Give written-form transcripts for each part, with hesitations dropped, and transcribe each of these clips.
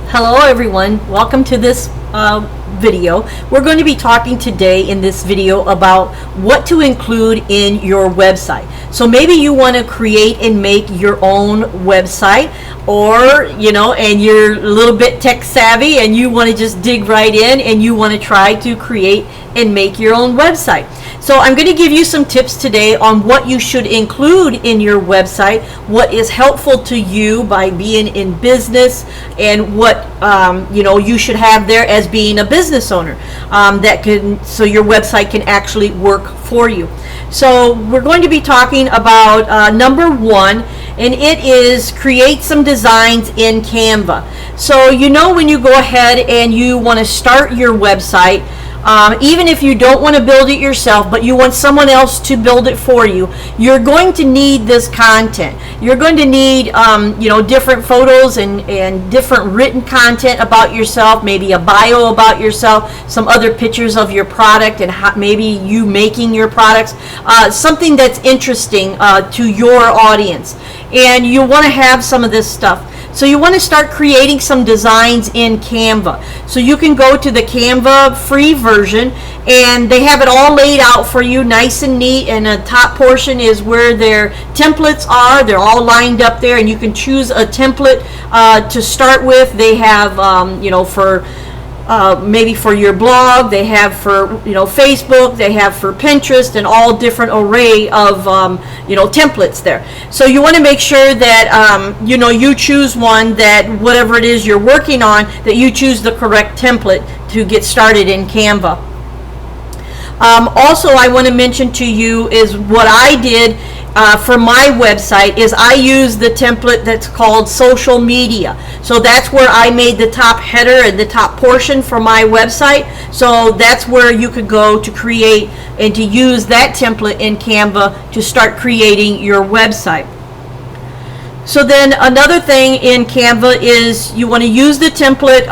Hello everyone, welcome to this video. We're going to be talking today in this video about what to include in your website. So maybe you want to create and make your own website, or and you're a little bit tech savvy and you want to just dig right in and you want to try to create and make your own website. So I'm going to give you some tips today on what you should include in your website, what is helpful to you by being in business, and what you should have there as being a business owner, so your website can actually work for you. So we're going to be talking about number one, and it is create some designs in Canva. So when you go ahead and you want to start your website, even if you don't want to build it yourself, but you want someone else to build it for you, you're going to need this content. You're going to need different photos and different written content about yourself, maybe a bio about yourself, some other pictures of your product and maybe you making your products, something that's interesting to your audience. And you want to have some of this stuff. So you want to start creating some designs in Canva. So you can go to the Canva free version and they have it all laid out for you nice and neat, and the top portion is where their templates are. They're all lined up there and you can choose a template to start with. They have for maybe for your blog, they have for Facebook, they have for Pinterest, and all different array of templates there. So you want to make sure that you choose one that whatever it is you're working on, that you choose the correct template to get started in Canva. Also, I want to mention to you is what I did for my website is I use the template that's called social media. So that's where I made the top header and the top portion for my website. So that's where you could go to create and to use that template in Canva to start creating your website. So then another thing in Canva is you want to use the template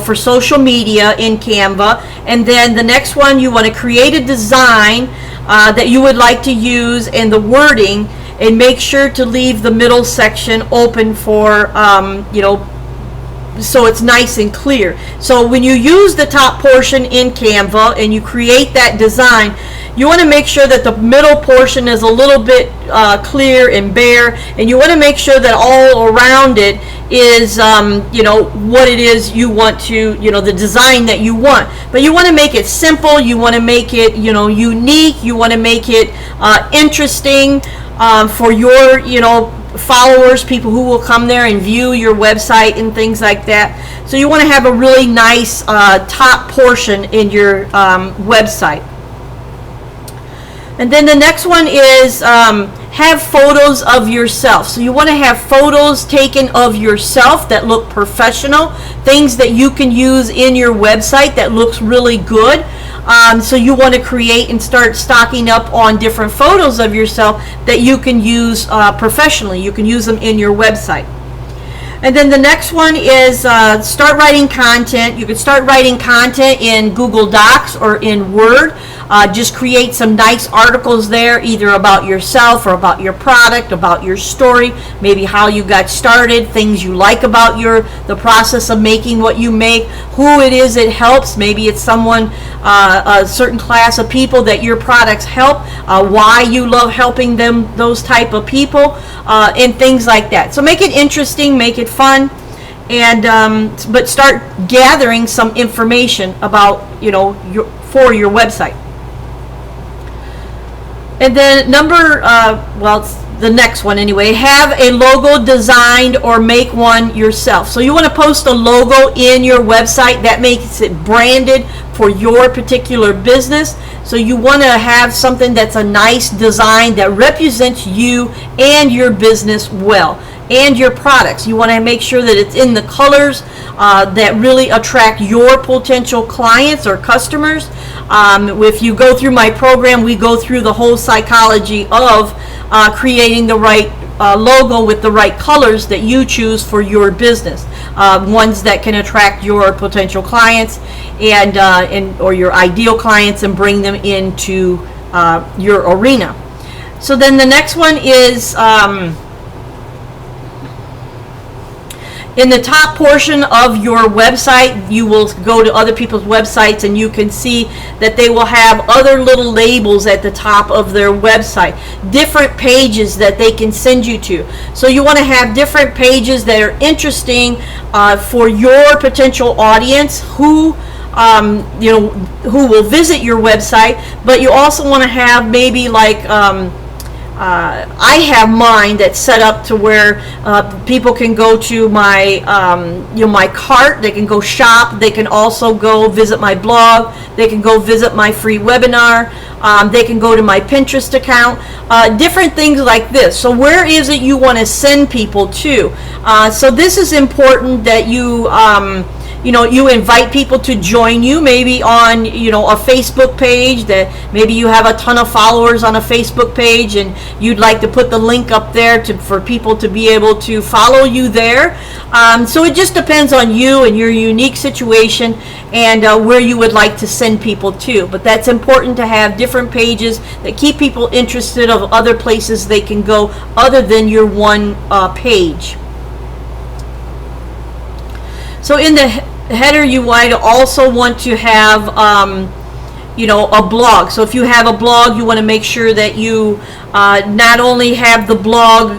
for social media in Canva, and then the next one you want to create a design that you would like to use and the wording, and make sure to leave the middle section open for so it's nice and clear. So when you use the top portion in Canva and you create that design, you want to make sure that the middle portion is a little bit clear and bare, and you want to make sure that all around it is what it is you want to, the design that you want. But you want to make it simple, you want to make it unique, you want to make it interesting for your followers, people who will come there and view your website and things like that. So you want to have a really nice top portion in your website. And then the next one is have photos of yourself. So you want to have photos taken of yourself that look professional, things that you can use in your website that looks really good. So you want to create and start stocking up on different photos of yourself that you can use professionally. You can use them in your website. And then the next one is start writing content. You can start writing content in Google Docs or in Word. Just create some nice articles there, either about yourself or about your product, about your story, maybe how you got started, things you like about the process of making what you make, who it is it helps. Maybe it's someone, a certain class of people that your products help, why you love helping them, those type of people, and things like that. So make it interesting, make it fun, and but start gathering some information about for your website. And then the next one anyway, have a logo designed or make one yourself. So you want to post a logo in your website that makes it branded for your particular business. So you want to have something that's a nice design that represents you and your business well, and your products. You want to make sure that it's in the colors that really attract your potential clients or customers. If you go through my program, we go through the whole psychology of creating the right logo with the right colors that you choose for your business, ones that can attract your potential clients or your ideal clients and bring them into your arena. So then the next one is In the top portion of your website, you will go to other people's websites and you can see that they will have other little labels at the top of their website, different pages that they can send you to. So you want to have different pages that are interesting for your potential audience, who who will visit your website. But you also want to have maybe like I have mine that's set up to where people can go to my my cart. They can go shop. They can also go visit my blog. They can go visit my free webinar. They can go to my Pinterest account. Different things like this. So where is it you want to send people to? So this is important that you you invite people to join you, maybe on a Facebook page, that maybe you have a ton of followers on a Facebook page and you'd like to put the link up there for people to be able to follow you there. So it just depends on you and your unique situation and where you would like to send people to. But that's important to have different pages that keep people interested of other places they can go other than your one page. So in the header, you might also want to have a blog. So if you have a blog, you want to make sure that you not only have the blog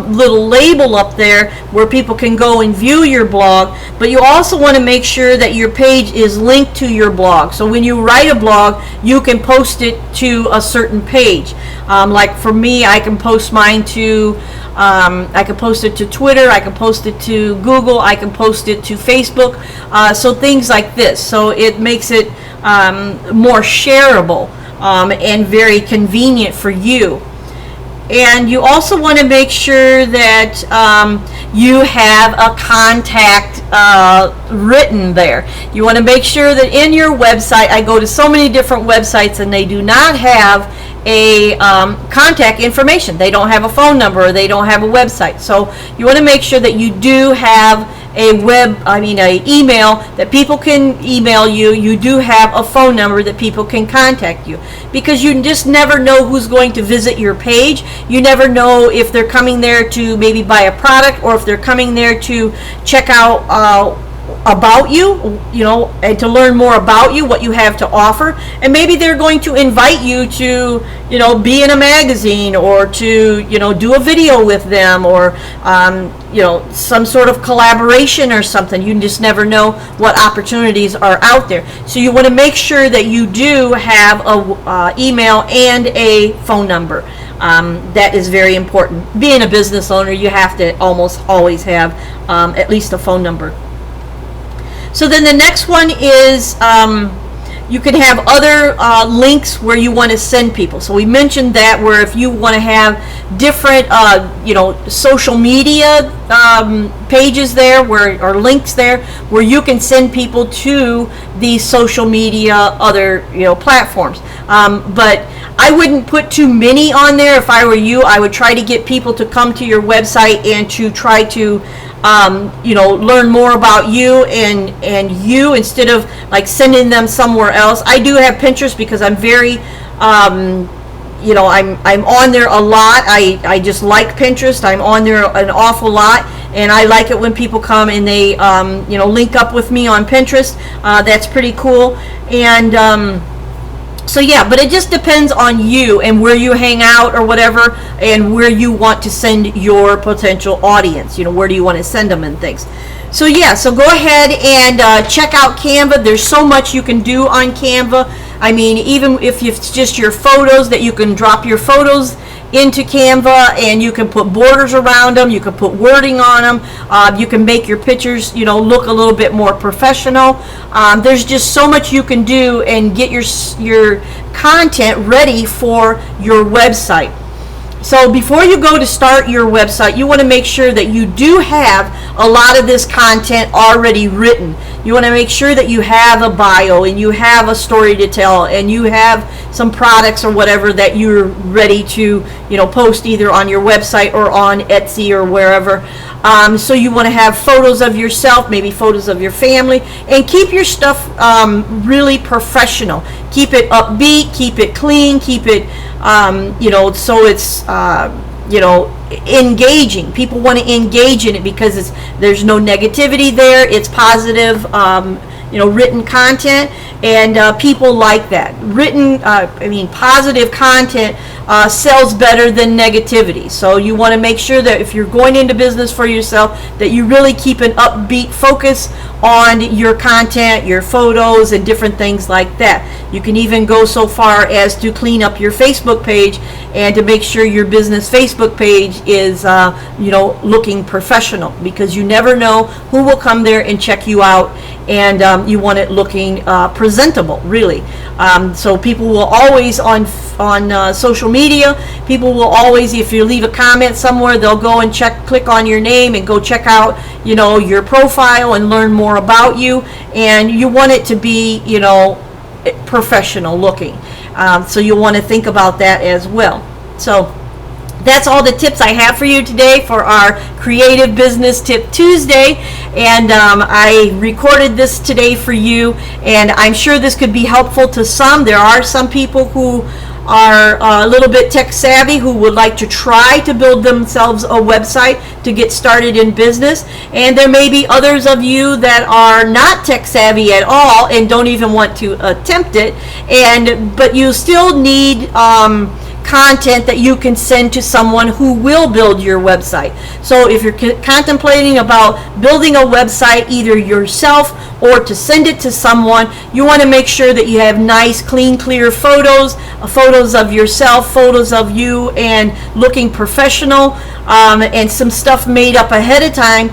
little label up there where people can go and view your blog, but you also want to make sure that your page is linked to your blog. So when you write a blog, you can post it to a certain page. Like for me, I can post mine to I can post it to Twitter, I can post it to Google, I can post it to Facebook, so things like this. So it makes it more shareable and very convenient for you. And you also want to make sure that you have a contact written there. You want to make sure that in your website, I go to so many different websites and they do not have a contact information. They don't have a phone number, or they don't have a website. So you want to make sure that you do have a email that people can email you. You do have a phone number that people can contact you, because you just never know who's going to visit your page. You never know if they're coming there to maybe buy a product, or if they're coming there to check out about you, and to learn more about you, what you have to offer. And maybe they're going to invite you to, be in a magazine, or to, do a video with them, or, some sort of collaboration or something. You just never know what opportunities are out there. So you want to make sure that you do have a email and a phone number. That is very important. Being a business owner, you have to almost always have at least a phone number. So then the next one is you can have other links where you want to send people. So we mentioned that, where if you want to have different social media pages there, or links there, where you can send people to these social media other platforms. But I wouldn't put too many on there. If I were you, I would try to get people to come to your website and to try to learn more about you and you, instead of like sending them somewhere else. I do have Pinterest because I'm very I'm on there a lot. I just like Pinterest. I'm on there an awful lot, and I like it when people come and they link up with me on Pinterest. That's pretty cool. And so yeah, but it just depends on you and where you hang out or whatever, and where you want to send your potential audience. Where do you want to send them and things. So yeah, so go ahead and check out Canva. There's so much you can do on Canva. I mean, even if it's just your photos, that you can drop your photos into Canva, and you can put borders around them, you can put wording on them, you can make your pictures look a little bit more professional. There's just so much you can do and get your content ready for your website. So before you go to start your website, you want to make sure that you do have a lot of this content already written. You want to make sure that you have a bio, and you have a story to tell, and you have some products or whatever that you're ready to post either on your website or on Etsy or wherever. So you want to have photos of yourself, maybe photos of your family, and keep your stuff really professional. Keep it upbeat, keep it clean, keep it so it's engaging. People want to engage in it because there's no negativity there. It's positive, written content, and people like that. Positive content sells better than negativity. So you want to make sure that if you're going into business for yourself, that you really keep an upbeat focus on your content, your photos, and different things like that. You can even go so far as to clean up your Facebook page and to make sure your business Facebook page is looking professional, because you never know who will come there and check you out, and you want it looking presentable, really. So people will always on social media, people will always, if you leave a comment somewhere, they'll go and click on your name and go check out your profile and learn more about you, and you want it to be professional looking. So you'll want to think about that as well. So that's all the tips I have for you today for our Creative Business Tip Tuesday, and I recorded this today for you, and I'm sure this could be helpful to some. There are some people who are a little bit tech savvy who would like to try to build themselves a website to get started in business, and there may be others of you that are not tech savvy at all and don't even want to attempt it, but you still need content that you can send to someone who will build your website. So if you're contemplating about building a website either yourself or to send it to someone, you want to make sure that you have nice, clean, clear photos of yourself, photos of you, and looking professional, and some stuff made up ahead of time,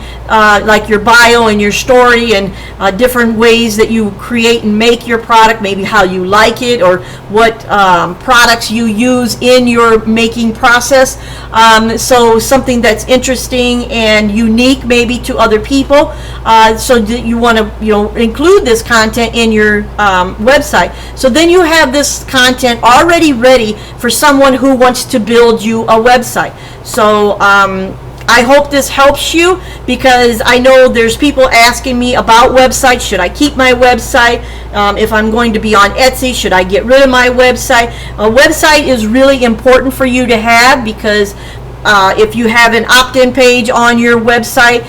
like your bio and your story, and different ways that you create and make your product, maybe how you like it, or what products you use in your making process. So something that's interesting and unique maybe to other people, so that you want to include this content in your website. So then you have this content already ready for someone who wants to build you a website. So I hope this helps you, because I know there's people asking me about websites. Should I keep my website? If I'm going to be on Etsy, should I get rid of my website? A website is really important for you to have, because if you have an opt-in page on your website,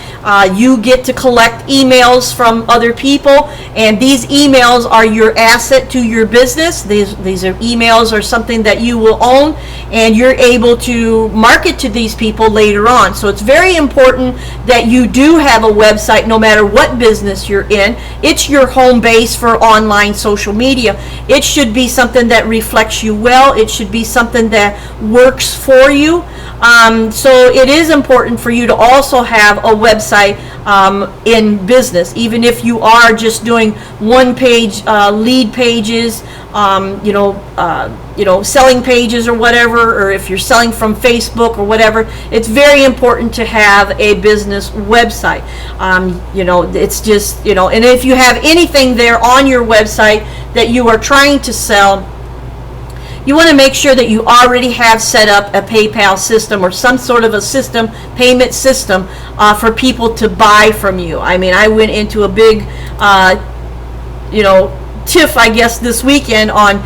you get to collect emails from other people, and these emails are your asset to your business. These are emails or something that you will own, and you're able to market to these people later on. So it's very important that you do have a website no matter what business you're in. It's your home base for online social media. It should be something that reflects you well. It should be something that works for you. So it is important for you to also have a website in business, even if you are just doing one-page lead pages, selling pages or whatever, or if you're selling from Facebook or whatever. It's very important to have a business website. It's just, and if you have anything there on your website that you are trying to sell, you want to make sure that you already have set up a PayPal system or some sort of a system, payment system, for people to buy from you. I mean, I went into a big, tiff, I guess, this weekend on,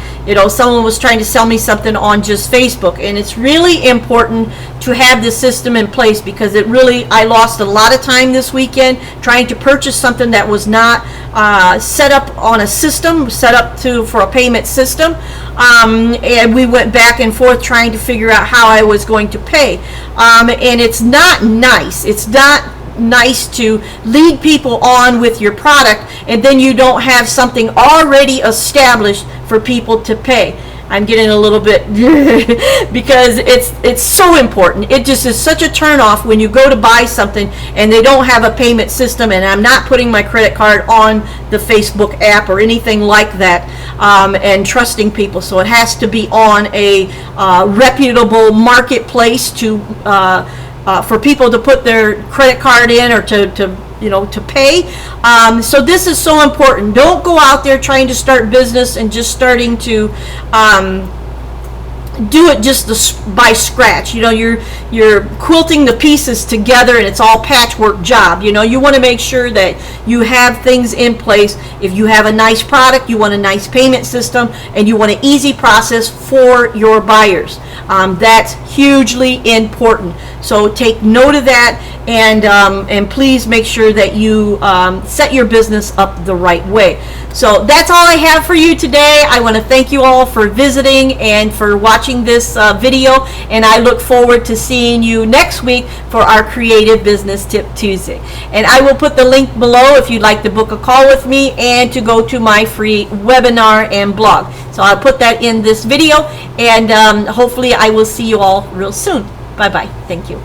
someone was trying to sell me something on just Facebook, and it's really important to have this system in place, because I lost a lot of time this weekend trying to purchase something that was not set up on a system, set up for a payment system, and we went back and forth trying to figure out how I was going to pay, and it's not nice. It's not nice to lead people on with your product and then you don't have something already established for people to pay. I'm getting a little bit because it's so important. It just is such a turnoff when you go to buy something and they don't have a payment system, and I'm not putting my credit card on the Facebook app or anything like that, and trusting people. So it has to be on a reputable marketplace for people to put their credit card in or to pay. So this is so important. Don't go out there trying to start business and just starting to do it just by scratch. You know, you're quilting the pieces together and it's all patchwork job. You know, you want to make sure that you have things in place. If you have a nice product, you want a nice payment system, and you want an easy process for your buyers. That's hugely important. So take note of that, and please make sure that you set your business up the right way. So that's all I have for you today. I want to thank you all for visiting and for watching this video, and I look forward to seeing you next week for our Creative Business Tip Tuesday. And I will put the link below if you'd like to book a call with me and to go to my free webinar and blog. So I'll put that in this video, and hopefully I will see you all real soon. Bye-bye. Thank you.